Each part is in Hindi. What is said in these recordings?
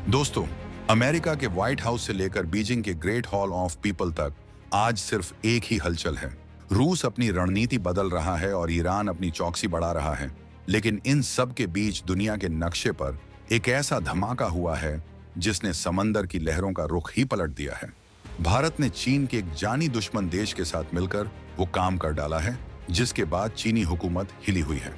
दोस्तों, अमेरिका के व्हाइट हाउस से लेकर बीजिंग के ग्रेट हॉल ऑफ पीपल तक आज सिर्फ एक ही हलचल है। रूस अपनी रणनीति बदल रहा है और ईरान अपनी चौकसी बढ़ा रहा है। लेकिन इन सब के बीच दुनिया के नक्शे पर एक ऐसा धमाका हुआ है जिसने समंदर की लहरों का रुख ही पलट दिया है। भारत ने चीन के एक जानी दुश्मन देश के साथ मिलकर वो काम कर डाला है जिसके बाद चीनी हुकूमत हिली हुई है।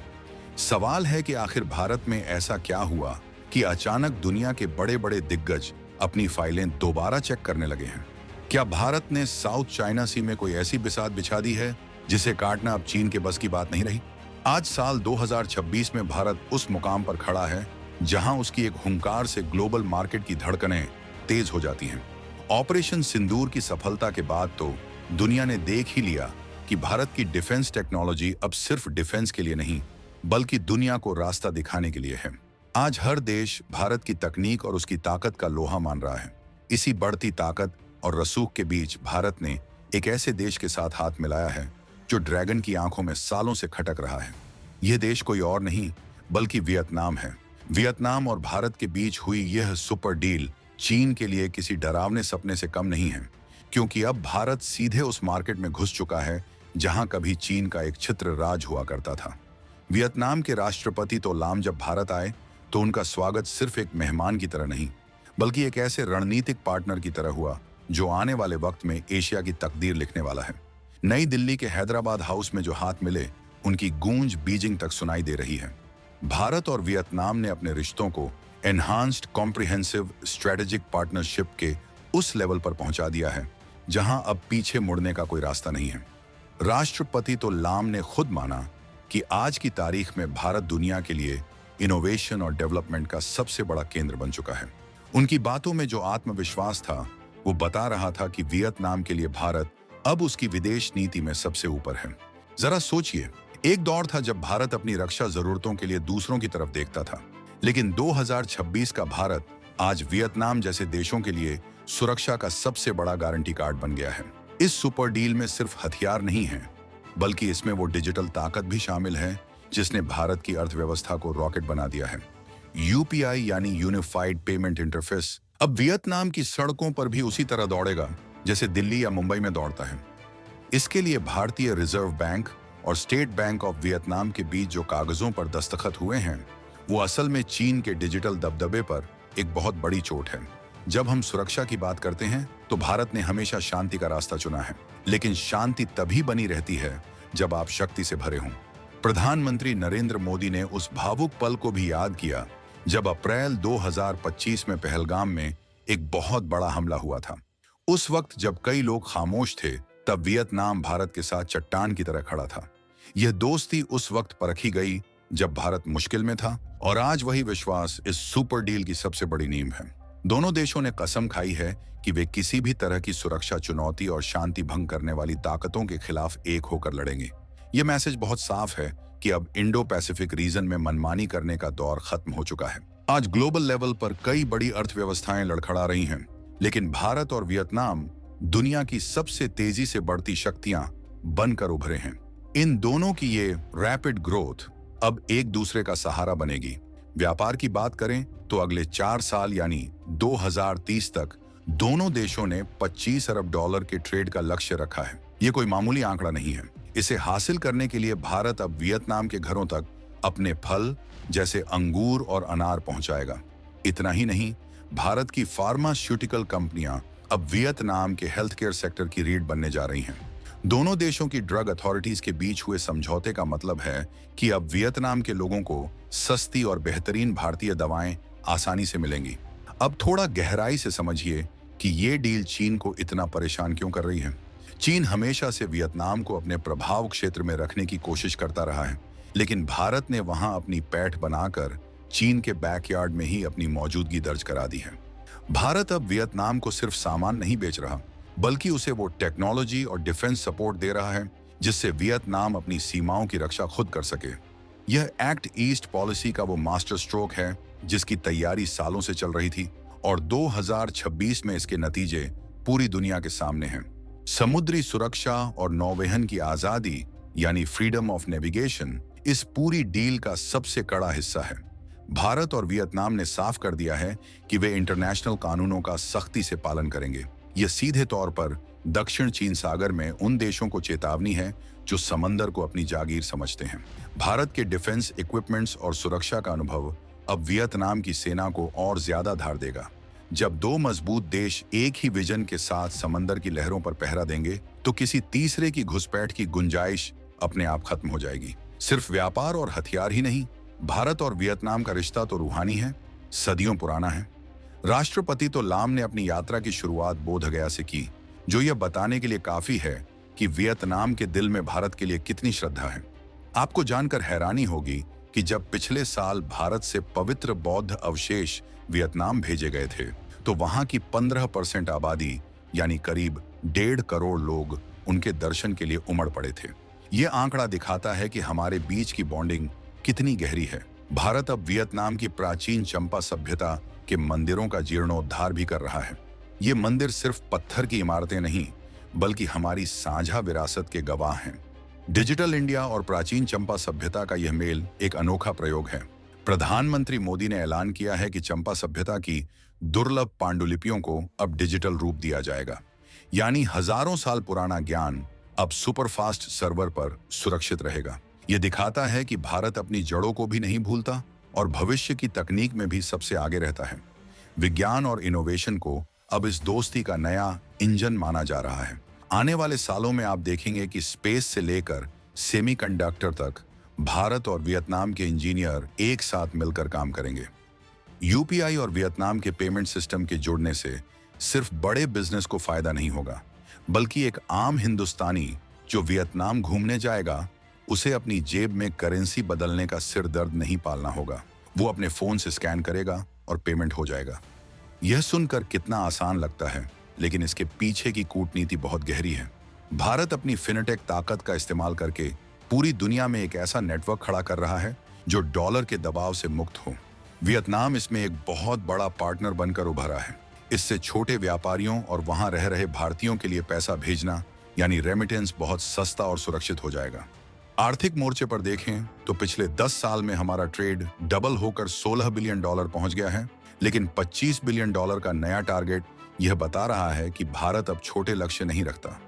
सवाल है कि आखिर भारत में ऐसा क्या हुआ कि अचानक दुनिया के बड़े बड़े दिग्गज अपनी फाइलें दोबारा चेक करने लगे हैं। क्या भारत ने साउथ चाइना सी में कोई ऐसी बिसात बिछा दी है जिसे काटना अब चीन के बस की बात नहीं रही? आज साल 2026 में भारत उस मुकाम पर खड़ा है जहां उसकी एक हुंकार से ग्लोबल मार्केट की धड़कनें तेज हो जाती हैं। ऑपरेशन सिंदूर की सफलता के बाद तो दुनिया ने देख ही लिया कि भारत की डिफेंस टेक्नोलॉजी अब सिर्फ डिफेंस के लिए नहीं बल्कि दुनिया को रास्ता दिखाने के लिए है। आज हर देश भारत की तकनीक और उसकी ताकत का लोहा मान रहा है। इसी बढ़ती ताकत और रसूख के बीच भारत ने एक ऐसे देश के साथ हाथ मिलाया है जो ड्रैगन की आंखों में सालों से खटक रहा है। यह देश कोई और नहीं बल्कि वियतनाम है। वियतनाम और भारत के बीच हुई यह सुपर डील चीन के लिए किसी डरावने सपने से कम नहीं है, क्योंकि अब भारत सीधे उस मार्केट में घुस चुका है जहां कभी चीन का एक छित्र राज हुआ करता था। वियतनाम के राष्ट्रपति तो लाम जब भारत आए तो उनका स्वागत सिर्फ एक मेहमान की तरह नहीं बल्कि एक ऐसे रणनीतिक पार्टनर की तरह हुआ जो आने वाले वक्त में एशिया की तकदीर लिखने वाला है। नई दिल्ली के हैदराबाद हाउस में जो हाथ मिले उनकी गूंज बीजिंग तक सुनाई दे रही है। भारत और वियतनाम ने अपने रिश्तों को एनहांस्ड कॉम्प्रिहेंसिव स्ट्रेटेजिक पार्टनरशिप के उस लेवल पर पहुंचा दिया है जहां अब पीछे मुड़ने का कोई रास्ता नहीं है। राष्ट्रपति तो लाम ने खुद माना कि आज की तारीख में भारत दुनिया के लिए इनोवेशन और डेवलपमेंट का सबसे बड़ा केंद्र बन चुका है। उनकी बातों में जो आत्मविश्वास था वो बता रहा था कि वियतनाम के लिए भारत अब उसकी विदेश नीति में सबसे ऊपर है। जरा सोचिए, एक दौर था जब भारत अपनी रक्षा जरूरतों के लिए दूसरों की तरफ देखता था, लेकिन 2026 का भारत आज वियतनाम जैसे देशों के लिए सुरक्षा का सबसे बड़ा गारंटी कार्ड बन गया है। इस सुपर डील में सिर्फ हथियार नहीं है बल्कि इसमें वो डिजिटल ताकत भी शामिल है जिसने भारत की अर्थव्यवस्था को रॉकेट बना दिया है। यूपीआई यानी यूनिफाइड पेमेंट इंटरफेस अब वियतनाम की सड़कों पर भी उसी तरह दौड़ेगा जैसे दिल्ली या मुंबई में दौड़ता है। इसके लिए भारतीय रिजर्व बैंक और स्टेट बैंक ऑफ वियतनाम के बीच जो कागजों पर दस्तखत हुए हैं वो असल में चीन के डिजिटल दबदबे पर एक बहुत बड़ी चोट है। जब हम सुरक्षा की बात करते हैं तो भारत ने हमेशा शांति का रास्ता चुना है, लेकिन शांति तभी बनी रहती है जब आप शक्ति से भरे हों। प्रधानमंत्री नरेंद्र मोदी ने उस भावुक पल को भी याद किया जब अप्रैल 2025 में पहलगाम में एक बहुत बड़ा हमला हुआ था। उस वक्त जब कई लोग खामोश थे तब वियतनाम भारत के साथ चट्टान की तरह खड़ा था। यह दोस्ती उस वक्त परखी गई जब भारत मुश्किल में था और आज वही विश्वास इस सुपर डील की सबसे बड़ी नींव है। दोनों देशों ने कसम खाई है कि वे किसी भी तरह की सुरक्षा चुनौती और शांति भंग करने वाली ताकतों के खिलाफ एक होकर लड़ेंगे। यह मैसेज बहुत साफ है कि अब इंडो पैसिफिक रीजन में मनमानी करने का दौर खत्म हो चुका है। आज ग्लोबल लेवल पर कई बड़ी अर्थव्यवस्थाएं लड़खड़ा रही हैं, लेकिन भारत और वियतनाम दुनिया की सबसे तेजी से बढ़ती शक्तियां बनकर उभरे हैं। इन दोनों की ये रैपिड ग्रोथ अब एक दूसरे का सहारा बनेगी। व्यापार की बात करें तो अगले 4 साल यानी 2030 तक दोनों देशों ने $25 अरब के ट्रेड का लक्ष्य रखा है। ये कोई मामूली आंकड़ा नहीं है। इसे हासिल करने के लिए भारत अब वियतनाम के घरों तक अपने फल जैसे अंगूर और अनार पहुंचाएगा। इतना ही नहीं, भारत की फार्मास्यूटिकल कंपनियां अब वियतनाम के हेल्थ केयर सेक्टर की रीढ़ बनने जा रही हैं। दोनों देशों की ड्रग अथॉरिटीज के बीच हुए समझौते का मतलब है कि अब वियतनाम के लोगों को सस्ती और बेहतरीन भारतीय दवाएं आसानी से मिलेंगी। अब थोड़ा गहराई से समझिए कि ये डील चीन को इतना परेशान क्यों कर रही है। चीन हमेशा से वियतनाम को अपने प्रभाव क्षेत्र में रखने की कोशिश करता रहा है, लेकिन भारत ने वहां अपनी पैठ बनाकर चीन के बैकयार्ड में ही अपनी मौजूदगी दर्ज करा दी है। भारत अब वियतनाम को सिर्फ सामान नहीं बेच रहा बल्कि उसे वो टेक्नोलॉजी और डिफेंस सपोर्ट दे रहा है जिससे वियतनाम अपनी सीमाओं की रक्षा खुद कर सके। यह एक्ट ईस्ट पॉलिसी का वो मास्टर स्ट्रोक है जिसकी तैयारी सालों से चल रही थी और 2026 में इसके नतीजे पूरी दुनिया के सामने हैं। समुद्री सुरक्षा और नौवहन की आजादी यानी फ्रीडम ऑफ नेविगेशन इस पूरी डील का सबसे कड़ा हिस्सा है। भारत और वियतनाम ने साफ कर दिया है कि वे इंटरनेशनल कानूनों का सख्ती से पालन करेंगे। यह सीधे तौर पर दक्षिण चीन सागर में उन देशों को चेतावनी है जो समंदर को अपनी जागीर समझते हैं। भारत के डिफेंस इक्विपमेंट्स और सुरक्षा का अनुभव अब वियतनाम की सेना को और ज्यादा धार देगा। जब दो मजबूत देश एक ही विजन के साथ समंदर की लहरों पर पहरा देंगे तो किसी तीसरे की घुसपैठ की गुंजाइश अपने आप खत्म हो जाएगी। सिर्फ व्यापार और हथियार ही नहीं, भारत और वियतनाम का रिश्ता तो रूहानी है, सदियों पुराना है। राष्ट्रपति तो लाम ने अपनी यात्रा की शुरुआत बोधगया से की, जो यह बताने के लिए काफी है कि वियतनाम के दिल में भारत के लिए कितनी श्रद्धा है। आपको जानकर हैरानी होगी कि जब पिछले साल भारत से पवित्र बौद्ध अवशेष वियतनाम भेजे गए थे तो वहां की 15% आबादी यानी करीब 1.5 करोड़ लोग उनके दर्शन के लिए उमड़ पड़े थे। ये आंकड़ा दिखाता है कि हमारे बीच की बॉन्डिंग कितनी गहरी है। भारत अब वियतनाम की प्राचीन चंपा सभ्यता के मंदिरों का जीर्णोद्धार भी कर रहा है। ये मंदिर सिर्फ पत्थर की इमारतें नहीं बल्कि हमारी साझा विरासत के गवाह हैं। डिजिटल इंडिया और प्राचीन चंपा सभ्यता का यह मेल एक अनोखा प्रयोग है। प्रधानमंत्री मोदी ने ऐलान किया है कि चंपा सभ्यता की दुर्लभ पांडुलिपियों को अब डिजिटल रूप दिया जाएगा, यानी हजारों साल पुराना ज्ञान अब सुपरफास्ट सर्वर पर सुरक्षित रहेगा। यह दिखाता है कि भारत अपनी जड़ों को भी नहीं भूलता और भविष्य की तकनीक में भी सबसे आगे रहता है। विज्ञान और इनोवेशन को अब इस दोस्ती का नया इंजन माना जा रहा है। आने वाले सालों में आप देखेंगे कि स्पेस से लेकर सेमीकंडक्टर तक भारत और वियतनाम के इंजीनियर एक साथ मिलकर काम करेंगे। यूपीआई और वियतनाम के पेमेंट सिस्टम के जुड़ने से सिर्फ बड़े बिजनेस को फायदा नहीं होगा, बल्कि एक आम हिंदुस्तानी जो वियतनाम घूमने जाएगा उसे अपनी जेब में करेंसी बदलने का सिर दर्द नहीं पालना होगा। वो अपने फोन से स्कैन करेगा और पेमेंट हो जाएगा। यह सुनकर कितना आसान लगता है, लेकिन इसके पीछे की कूटनीति बहुत गहरी है। भारत अपनी फिनटेक ताकत का इस्तेमाल करके पूरी दुनिया में एक ऐसा नेटवर्क खड़ा कर रहा है जो डॉलर के दबाव से मुक्त हो। वियतनाम इसमें एक बहुत बड़ा पार्टनर बनकर उभरा है। इससे छोटे व्यापारियों और वहां रह रहे भारतीयों के लिए पैसा भेजना यानी रेमिटेंस बहुत सस्ता और सुरक्षित हो जाएगा। आर्थिक मोर्चे पर देखें तो पिछले 10 साल में हमारा ट्रेड डबल होकर $16 बिलियन पहुंच गया है, लेकिन $25 बिलियन का नया टारगेट यह बता रहा है कि भारत अब छोटे लक्ष्य नहीं रखता।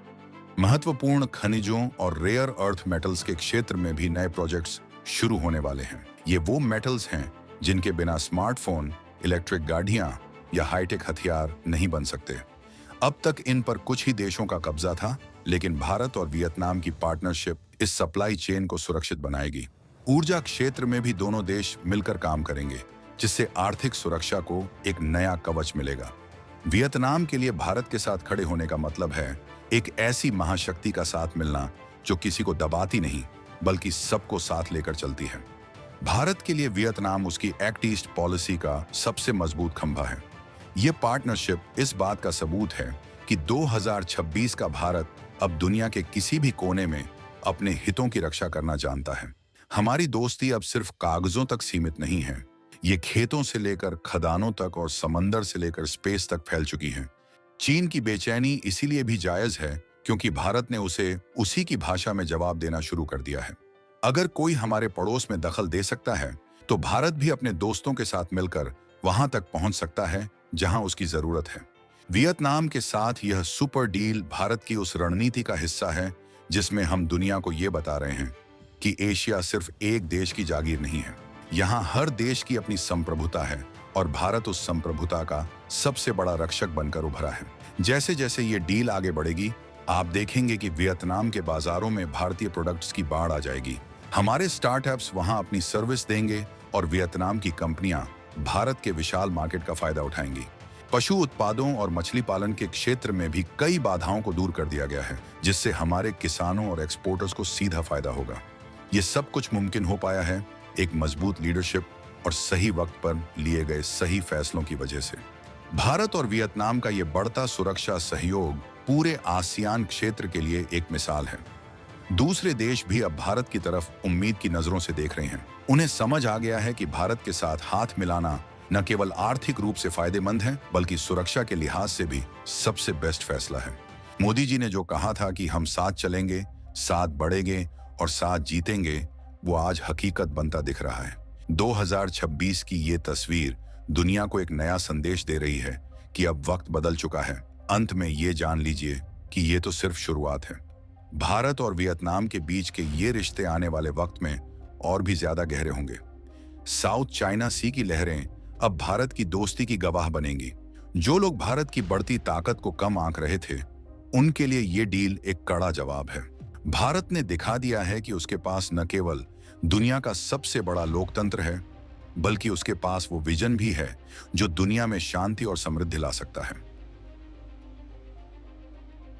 महत्वपूर्ण खनिजों और रेयर अर्थ मेटल्स के क्षेत्र में भी नए प्रोजेक्ट्स शुरू होने वाले हैं। ये वो मेटल्स हैं जिनके बिना स्मार्टफोन, इलेक्ट्रिक गाड़ियां या हाईटेक हथियार नहीं बन सकते। अब तक इन पर कुछ ही देशों का कब्जा था, लेकिन भारत और वियतनाम की पार्टनरशिप इस सप्लाई चेन को सुरक्षित बनाएगी। ऊर्जा क्षेत्र में भी दोनों देश मिलकर काम करेंगे, जिससे आर्थिक सुरक्षा को एक नया कवच मिलेगा। वियतनाम के लिए भारत के साथ खड़े होने का मतलब है एक ऐसी महाशक्ति का साथ मिलना जो किसी को दबाती नहीं बल्कि सबको साथ लेकर चलती है। भारत के लिए वियतनाम उसकी एक्ट ईस्ट पॉलिसी का सबसे मजबूत खंभा है। यह पार्टनरशिप इस बात का सबूत है कि 2026 का भारत अब दुनिया के किसी भी कोने में अपने हितों की रक्षा करना जानता है। हमारी दोस्ती अब सिर्फ कागजों तक सीमित नहीं है, ये खेतों से लेकर खदानों तक और समंदर से लेकर स्पेस तक फैल चुकी है। चीन की बेचैनी इसीलिए भी जायज है क्योंकि भारत ने उसे उसी की भाषा में जवाब देना शुरू कर दिया है। अगर कोई हमारे पड़ोस में दखल दे सकता है तो भारत भी अपने दोस्तों के साथ मिलकर वहां तक पहुंच सकता है जहां उसकी जरूरत है। वियतनाम के साथ यह सुपर डील भारत की उस रणनीति का हिस्सा है जिसमें हम दुनिया को ये बता रहे हैं कि एशिया सिर्फ एक देश की जागीर नहीं है। यहाँ हर देश की अपनी संप्रभुता है और भारत उस संप्रभुता का सबसे बड़ा रक्षक बनकर उभरा है। जैसे जैसे ये डील आगे बढ़ेगी, आप देखेंगे कि वियतनाम के बाजारों में भारतीय प्रोडक्ट्स की बाढ़ आ जाएगी। हमारे स्टार्टअप्स वहां अपनी सर्विस देंगे और वियतनाम की कंपनियां भारत के विशाल मार्केट का फायदा उठाएंगी। पशु उत्पादों और मछली पालन के क्षेत्र में भी कई बाधाओं को दूर कर दिया गया है, जिससे हमारे किसानों और एक्सपोर्टर्स को सीधा फायदा होगा। ये सब कुछ मुमकिन हो पाया है एक मजबूत लीडरशिप और सही वक्त पर लिए गए सही फैसलों की वजह से। भारत और वियतनाम का ये बढ़ता सुरक्षा सहयोग पूरे आसियान क्षेत्र के लिए एक मिसाल है। दूसरे देश भी अब भारत की तरफ उम्मीद की नजरों से देख रहे हैं। उन्हें समझ आ गया है कि भारत के साथ हाथ मिलाना न केवल आर्थिक रूप से फायदेमंद है बल्कि सुरक्षा के लिहाज से भी सबसे बेस्ट फैसला है। मोदी जी ने जो कहा था कि हम साथ चलेंगे, साथ बढ़ेंगे और साथ जीतेंगे, वो आज हकीकत बनता दिख रहा है। 2026 की ये तस्वीर दुनिया को एक नया संदेश दे रही है कि अब वक्त बदल चुका है। अंत में ये जान लीजिए कि ये तो सिर्फ शुरुआत है। भारत और वियतनाम के बीच के ये रिश्ते आने वाले वक्त में और भी ज्यादा गहरे होंगे। साउथ चाइना सी की लहरें अब भारत की दोस्ती की गवाह बनेंगी। जो लोग भारत की बढ़ती ताकत को कम आंक रहे थे, उनके लिए ये डील एक कड़ा जवाब है। भारत ने दिखा दिया है कि उसके पास न केवल दुनिया का सबसे बड़ा लोकतंत्र है, बल्कि उसके पास वो विजन भी है जो दुनिया में शांति और समृद्धि ला सकता है।